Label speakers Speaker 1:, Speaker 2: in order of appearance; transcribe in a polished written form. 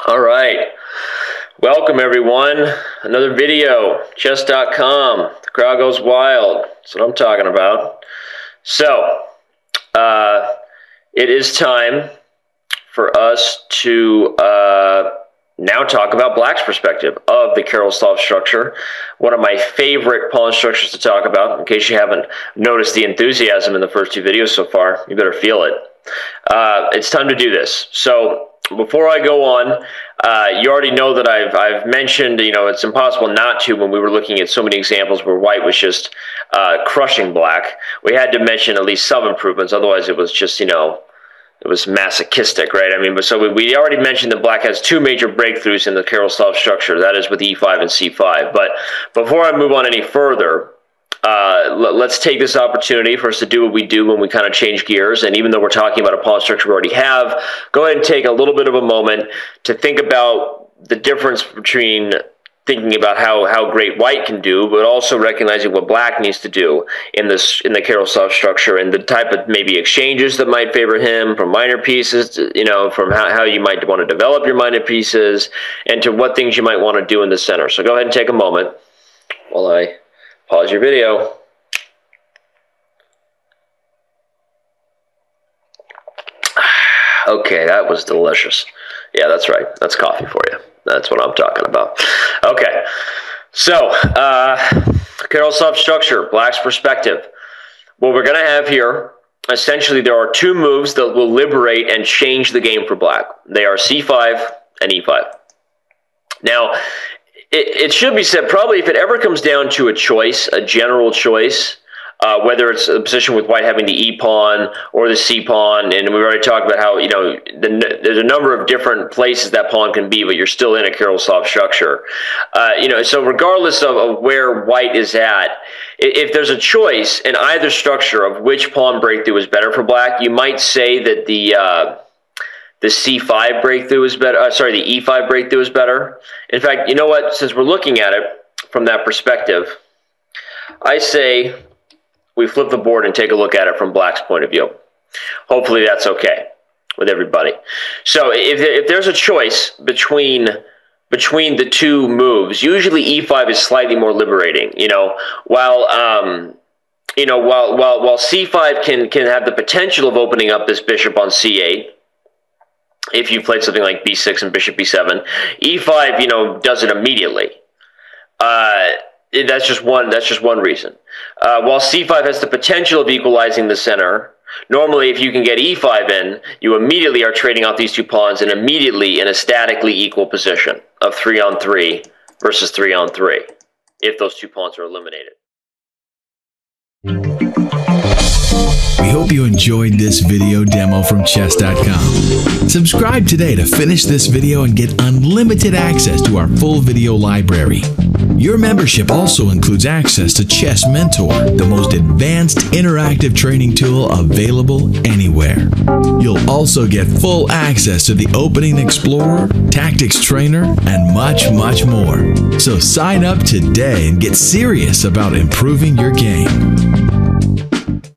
Speaker 1: All right, welcome everyone. Another video, Chess.com. The crowd goes wild. That's what I'm talking about. So, it is time for us to now talk about Black's perspective of the Caro-Slav structure. One of my favorite pawn structures to talk about. In case you haven't noticed the enthusiasm in the first two videos so far, you better feel it. It's time to do this. So, before I go on, you already know that I've mentioned, it's impossible not to when we were looking at so many examples where white was just crushing black. We had to mention at least some improvements, otherwise it was just, it was masochistic, right? I mean, so we already mentioned that black has two major breakthroughs in the Caro-Slav structure, that is with e5 and c5. But before I move on any further, let's take this opportunity for us to do what we do when we kind of change gears. And even though we're talking about a pawn structure we already have, go ahead and take a little bit of a moment to think about the difference between thinking about how great white can do, but also recognizing what black needs to do in the Caro-Slav structure, and the type of maybe exchanges that might favor him from minor pieces, from how you might want to develop your minor pieces, and to what things you might want to do in the center. So go ahead and take a moment while I pause your video. Okay, that was delicious. Yeah, that's right. That's coffee for you. That's what I'm talking about. Okay, so Caro-Slav structure, Black's perspective. What we're going to have here, essentially, there are two moves that will liberate and change the game for Black. They are c5 and e5. Now, it should be said, probably if it ever comes down to a choice, a general choice, whether it's a position with white having the e pawn or the c pawn, and we've already talked about how there's a number of different places that pawn can be, but you're still in a Caro-Slav structure. So regardless of where white is at, if there's a choice in either structure of which pawn breakthrough is better for black, you might say that the c5 breakthrough is better. The e5 breakthrough is better. In fact, you know what? Since we're looking at it from that perspective, I say we flip the board and take a look at it from black's point of view. Hopefully that's okay with everybody. So if there's a choice between the two moves, usually e5 is slightly more liberating. While c5 can have the potential of opening up this bishop on c8. If you played something like b6 and bishop b7, e5, does it immediately. That's just one reason. While c5 has the potential of equalizing the center, normally if you can get e5 in, you immediately are trading off these two pawns and immediately in a statically equal position of 3-on-3 versus 3-on-3, if those two pawns are eliminated.
Speaker 2: We hope you enjoyed this video demo from Chess.com. Subscribe today to finish this video and get unlimited access to our full video library. Your membership also includes access to Chess Mentor, the most advanced interactive training tool available anywhere. You'll also get full access to the Opening Explorer, Tactics Trainer, and much, much more. So sign up today and get serious about improving your game.